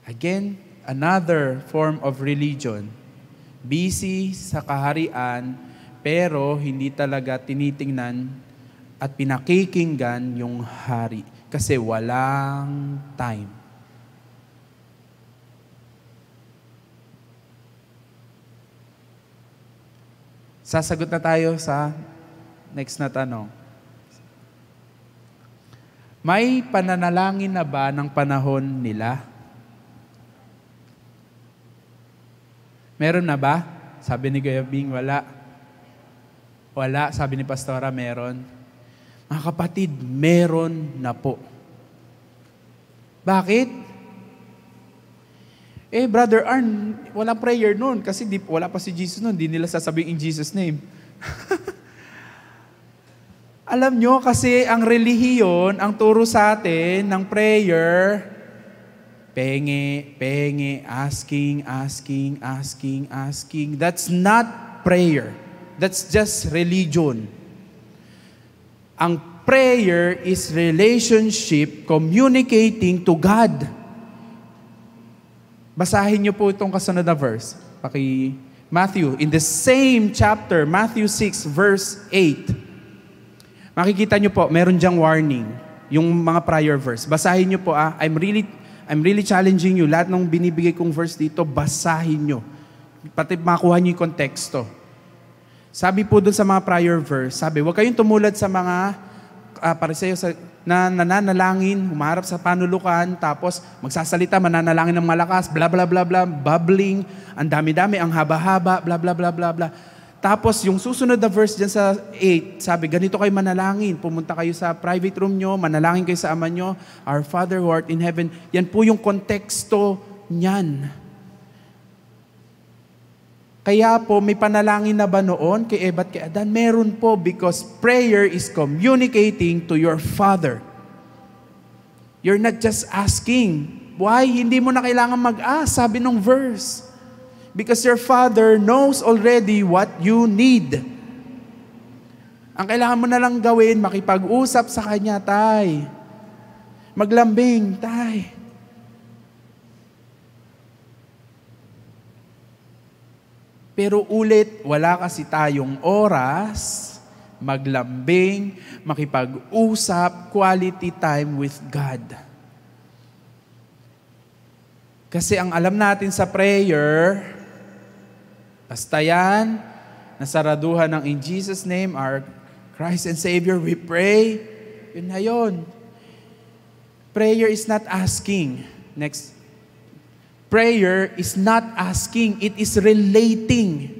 Again, another form of religion. Busy sa kaharian, pero hindi talaga tinitingnan at pinakikinggan yung hari. Kasi walang time. Sasagot na tayo sa next na tanong. May pananalangin na ba ng panahon nila? Meron na ba? Sabi ni Kuya Bing, wala. Wala. Sabi ni Pastora, meron. Mga kapatid, meron na po. Bakit? Brother Arn, walang prayer noon kasi wala pa si Jesus noon. Di nila sasabihin in Jesus' name. Alam nyo, kasi ang relihiyon, ang turo sa atin ng prayer, penge, asking. That's not prayer. That's just religion. Ang prayer is relationship communicating to God. Basahin niyo po itong kasunod na verse. Matthew, in the same chapter, Matthew 6, verse 8. Makikita niyo po, meron diyang warning. Yung mga prior verse. Basahin niyo po, I'm really challenging you. Lahat ng binibigay kong verse dito, basahin niyo. Pati makuha niyo yung konteksto. Sabi po doon sa mga prior verse, sabi, huwag kayong tumulad sa mga Pariseo na nananalangin, humarap sa panulukan, tapos magsasalita, mananalangin ng malakas, bla bla bla bla, bubbling, ang dami-dami, ang haba-haba, bla bla bla bla bla. Tapos yung susunod na verse dyan sa 8, sabi, ganito kayo manalangin, pumunta kayo sa private room nyo, manalangin kayo sa ama nyo, Our Father who art in heaven. Yan po yung konteksto niyan. Kaya po, may panalangin na ba noon kay Eva at kay Adan? Meron po, because prayer is communicating to your Father. You're not just asking. Why? Hindi mo na kailangan mag-ask, sabi nung verse. Because your Father knows already what you need. Ang kailangan mo na lang gawin, makipag-usap sa Kanya, tay. Maglambing, tay. Pero ulit, wala kasi tayong oras, maglambing, makipag-usap, quality time with God. Kasi ang alam natin sa prayer, basta yan, nasaraduhan ng in Jesus' name, our Christ and Savior, we pray. Yun na yun. Prayer is not asking. Next. Prayer is not asking, it is relating.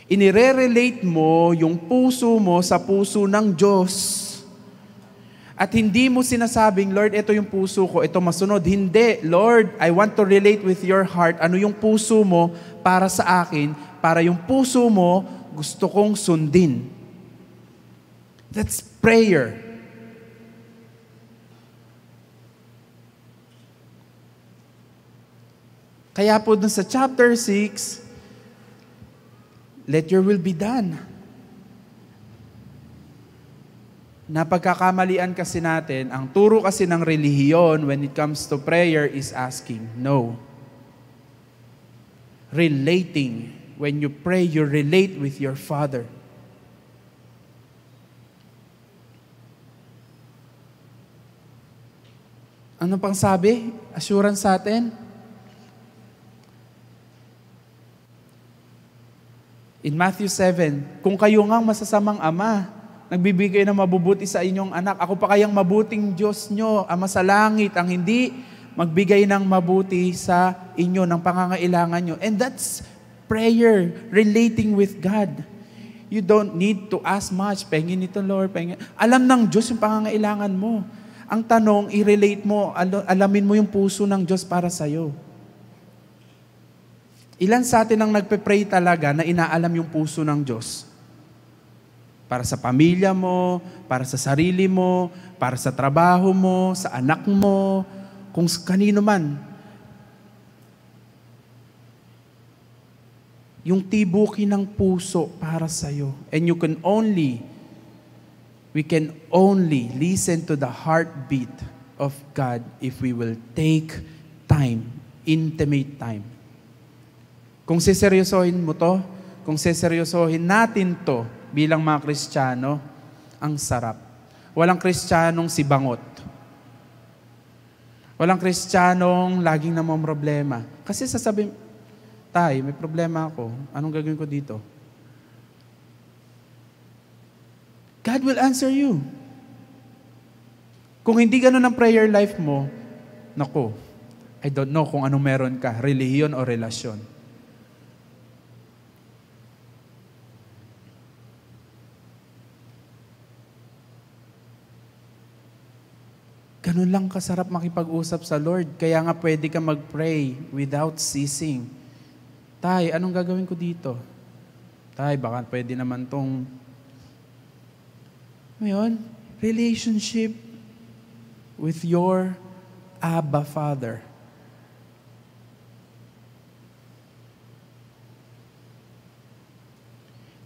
Inire-relate mo yung puso mo sa puso ng Diyos. At hindi mo sinasabing, Lord, ito yung puso ko, ito masunod. Hindi, Lord, I want to relate with your heart. Ano yung puso mo para sa akin, para yung puso mo gusto kong sundin. That's prayer. Kaya po dun sa chapter 6, let your will be done. Napagkakamalian kasi natin, ang turo kasi ng relihiyon when it comes to prayer is asking. No. relating. When you pray, you relate with your Father. Ano pang sabi? Assurance sa atin? In Matthew 7, kung kayo ngang masasamang ama, nagbibigay ng mabubuti sa inyong anak, ako pa kayang mabuting Diyos nyo, Ama sa langit, ang hindi magbigay ng mabuti sa inyo, ng pangangailangan nyo. And that's prayer, relating with God. You don't need to ask much. Pengin ito, Lord. Pengin. Alam ng Diyos yung pangangailangan mo. Ang tanong, i-relate mo, alamin mo yung puso ng Diyos para sa'yo. Ilan sa atin ang nagpe-pray talaga na inaalam yung puso ng Diyos? Para sa pamilya mo, para sa sarili mo, para sa trabaho mo, sa anak mo, kung kanino man. Yung tibukin ng puso para sa'yo. And we can only listen to the heartbeat of God if we will take time, intimate time. Kung seseryosohin mo to, kung seseryosohin natin to bilang mga Kristiyano, ang sarap. Walang Kristiyanong si bangot. Walang Kristiyanong laging namomroblema. Kasi sasabihin, Tay, may problema ako. Anong gagawin ko dito? God will answer you. Kung hindi ganun ang prayer life mo, naku, I don't know kung anong meron ka, relihiyon o relasyon. Ganun lang kasarap makipag-usap sa Lord. Kaya nga pwede ka mag-pray without ceasing. Tay, anong gagawin ko dito? Tay, baka pwede naman tong... Ngayon, relationship with your Abba Father.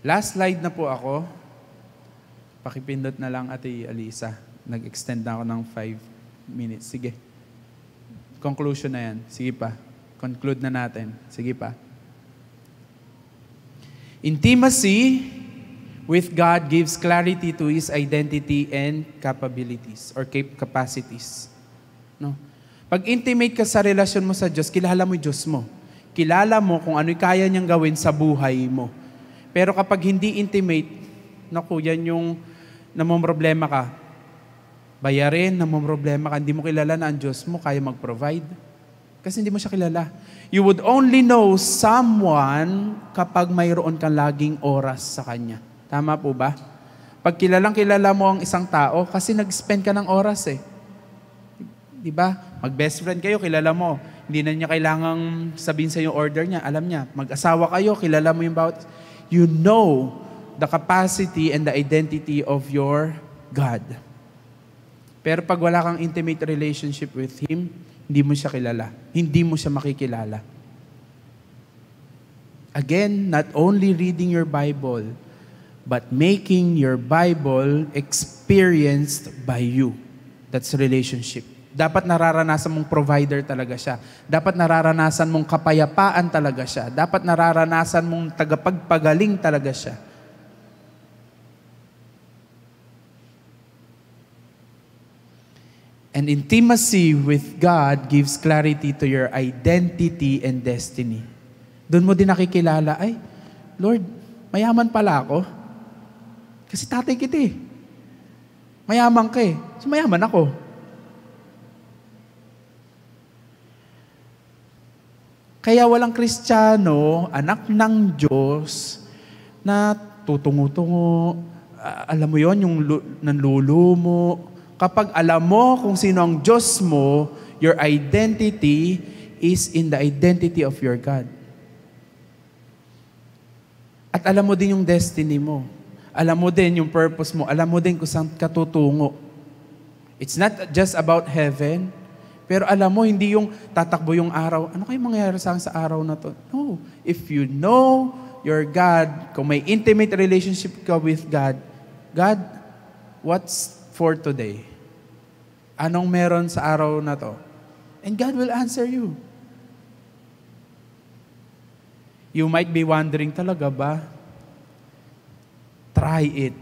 Last slide na po ako. Pakipindot na lang, Ate Alisa. Nag-extend na ako ng 5 minutes. Sige. Conclusion na yan. Sige pa. Conclude na natin. Sige pa. Intimacy with God gives clarity to His identity and capabilities or capacities. No? Pag intimate ka sa relasyon mo sa Diyos, kilala mo yung Diyos mo. Kilala mo kung ano'y kaya niyang gawin sa buhay mo. Pero kapag hindi intimate, naku, yan yung namomroblema ka. Bayarin, namomroblema ka, hindi mo kilala na ang Diyos mo kaya mag-provide. Kasi hindi mo siya kilala. You would only know someone kapag mayroon kang laging oras sa Kanya. Tama po ba? Pag kilala mo ang isang tao, kasi nag-spend ka ng oras eh. Di ba? Mag-best friend kayo, kilala mo. Hindi na niya kailangang sabihin sa yung order niya. Alam niya. Mag-asawa kayo, kilala mo yung bawat... You know the capacity and the identity of your God. Pero pag wala kang intimate relationship with Him, hindi mo siya kilala. Hindi mo siya makikilala. Again, not only reading your Bible, but making your Bible experienced by you. That's relationship. Dapat nararanasan mong provider talaga siya. Dapat nararanasan mong kapayapaan talaga siya. Dapat nararanasan mong tagapagpagaling talaga siya. And intimacy with God gives clarity to your identity and destiny. Doon mo din nakikilala, ay, Lord, mayaman pala ako. Kasi tatay kita eh. Mayaman ka eh. So mayaman ako. Kaya walang Kristiyano, anak ng Diyos, na tutungo-tungo. Alam mo yon yung nanlulumo. Kapag alam mo kung sino ang Diyos mo, your identity is in the identity of your God. At alam mo din yung destiny mo. Alam mo din yung purpose mo. Alam mo din kung saan ka tutungo. It's not just about heaven, pero alam mo, hindi yung tatakbo yung araw. Ano kayo mangyayari sa araw na to? No. If you know your God, kung may intimate relationship ka with God, God, what's for today? Anong meron sa araw na to? And God will answer you. You might be wondering, talaga ba? Try it.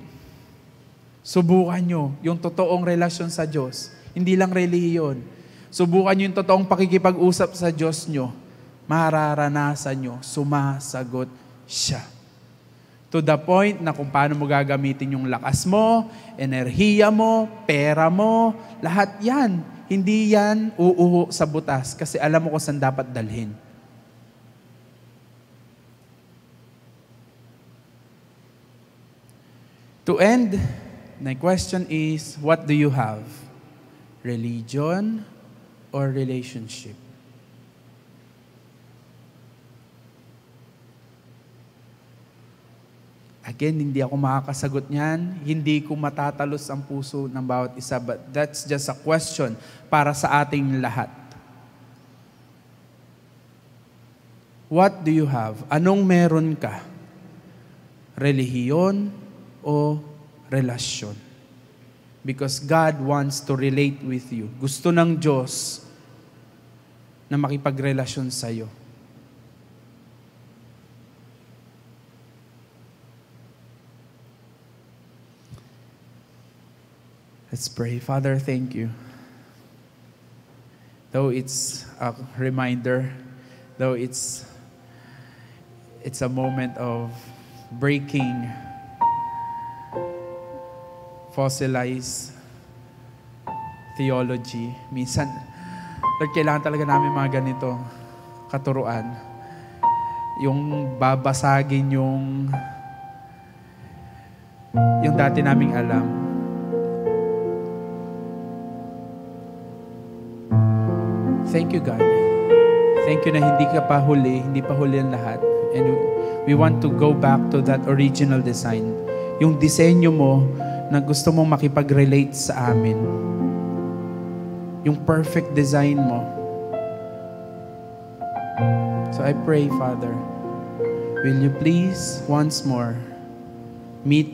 Subukan nyo yung totoong relasyon sa Diyos. Hindi lang relihiyon. Subukan nyo yung totoong pakikipag-usap sa Diyos nyo. Mararanasan nyo, sumasagot siya. To the point na kung paano mo gagamitin yung lakas mo, enerhiya mo, pera mo, lahat yan. Hindi yan uuho sa butas kasi alam mo kung saan dapat dalhin. To end, my question is, what do you have? Religion or relationship? Again, hindi ako makakasagot niyan. Hindi ko matatalos ang puso ng bawat isa. But that's just a question para sa ating lahat. What do you have? Anong meron ka? Relihiyon o relasyon? Because God wants to relate with you. Gusto ng Diyos na makipagrelasyon sa'yo. Let's pray. Father, thank you. Though it's a reminder, though it's a moment of breaking fossilized theology. Minsan, Lord, kailangan talaga namin mga ganito katuruan. Yung babasagin yung dati naming alam. Thank you, God. Thank you na hindi ka pa huli, hindi pa huli ang lahat. And we want to go back to that original design. Yung disenyo mo na gusto mong makipag-relate sa amin. Yung perfect design mo. So I pray, Father, will you please once more meet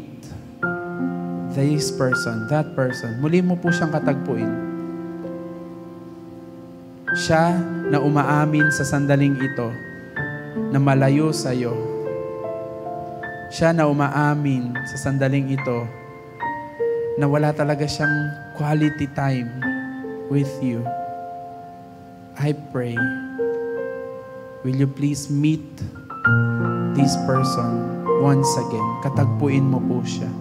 this person, that person. Muli mo po siyang katagpuin. Siya na umaamin sa sandaling ito na malayo sa iyo. Siya na umaamin sa sandaling ito na wala talaga siyang quality time with you. I pray, will you please meet this person once again? Katagpuin mo po siya.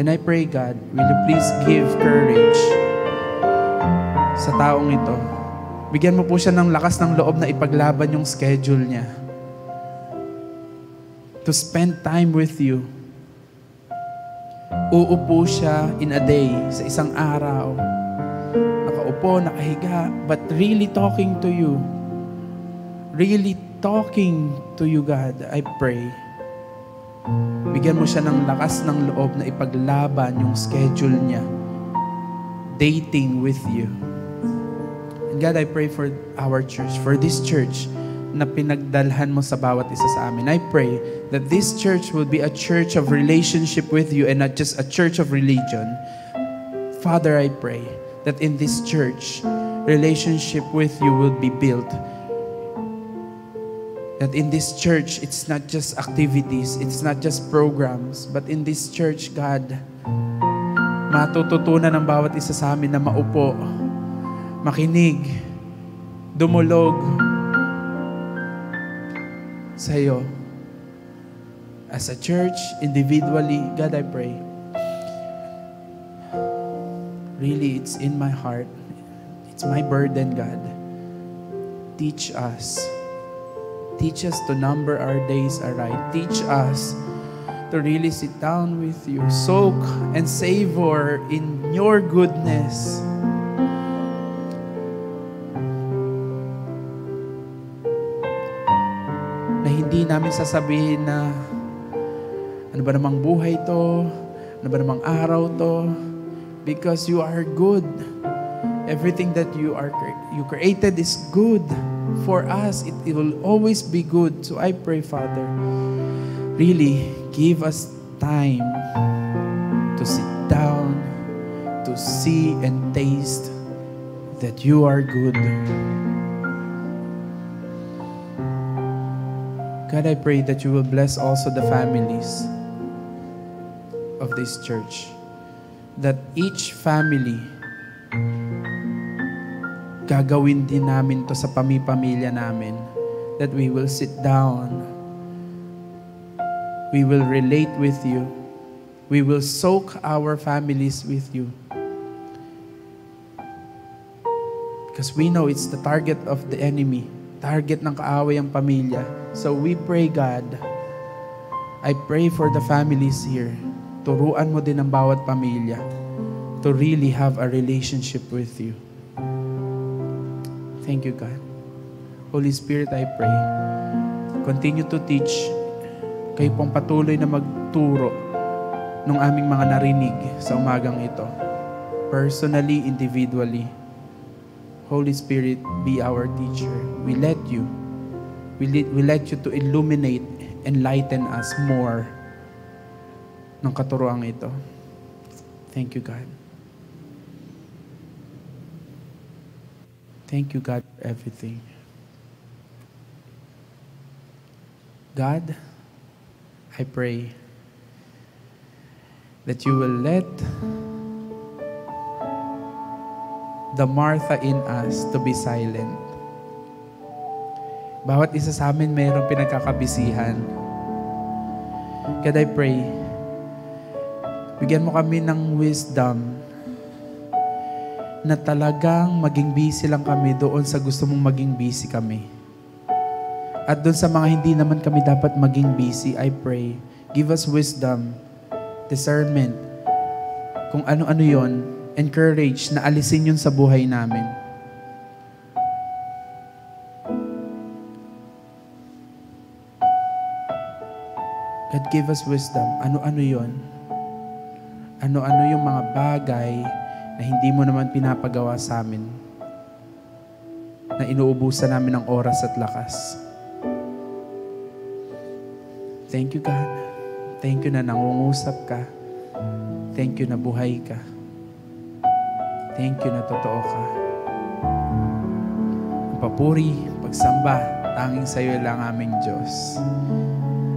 And I pray, God, will you please give courage sa taong ito. Bigyan mo po siya ng lakas ng loob na ipaglaban yung schedule niya. To spend time with you. Uupo siya in a day, sa isang araw. Nakaupo, nakahiga, but really talking to you. Really talking to you, God. I pray. Bigyan mo siya ng lakas ng loob na ipaglaban yung schedule niya. Dating with you. And God, I pray for our church, for this church na pinagdalhan mo sa bawat isa sa amin. I pray that this church will be a church of relationship with you and not just a church of religion. Father, I pray that in this church, relationship with you will be built. That in this church, it's not just activities, it's not just programs, but in this church, God, matututunan ng bawat isa sa amin na maupo, makinig, dumulog sa iyo. As a church, individually, God, I pray. Really, it's in my heart. It's my burden, God. Teach us. Teach us to number our days aright. Teach us to really sit down with you. Soak and savor in your goodness. Na hindi namin sasabihin na ano ba namang buhay to? Ano ba namang araw to? Because you are good. Everything that you created is good for us. It will always be good. So I pray, Father, really give us time to sit down, to see and taste that you are good. God, I pray that you will bless also the families of this church. That each family, gagawin din namin to sa pamilya namin. That we will sit down. We will relate with you. We will soak our families with you. Because we know it's the target of the enemy. Target ng kaaway ang pamilya. So we pray, God, I pray for the families here. Turuan mo din ang bawat pamilya to really have a relationship with you. Thank you, God. Holy Spirit, I pray. Continue to teach. Kayo pong patuloy na magturo ng aming mga narinig sa umagang ito. Personally, individually. Holy Spirit, be our teacher. We let you to illuminate, enlighten us more ng katuroang ito. Thank you, God. Thank you, God, for everything. God, I pray that you will let the Martha in us to be silent. Bawat isa sa amin mayroong pinagkakabisihan. God, I pray, bigyan mo kami ng wisdom na talagang maging busy lang kami doon sa gusto mong maging busy kami. At doon sa mga hindi naman kami dapat maging busy, I pray, give us wisdom, discernment, kung ano-ano yon, encourage na alisin yun sa buhay namin. God, give us wisdom. Ano-ano yon? Ano-ano yung mga bagay na hindi mo naman pinapagawa sa amin, na inuubusan namin ng oras at lakas. Thank you, God. Thank you na nangungusap ka. Thank you na buhay ka. Thank you na totoo ka. Ang papuri, pagsamba, tanging sa iyo lang aming Diyos.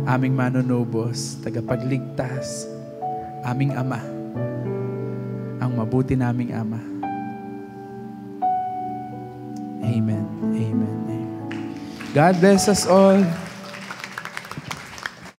Aming manunubos, tagapagligtas, aming Ama, ang mabuti naming Ama. Amen. Amen. Amen. God bless us all.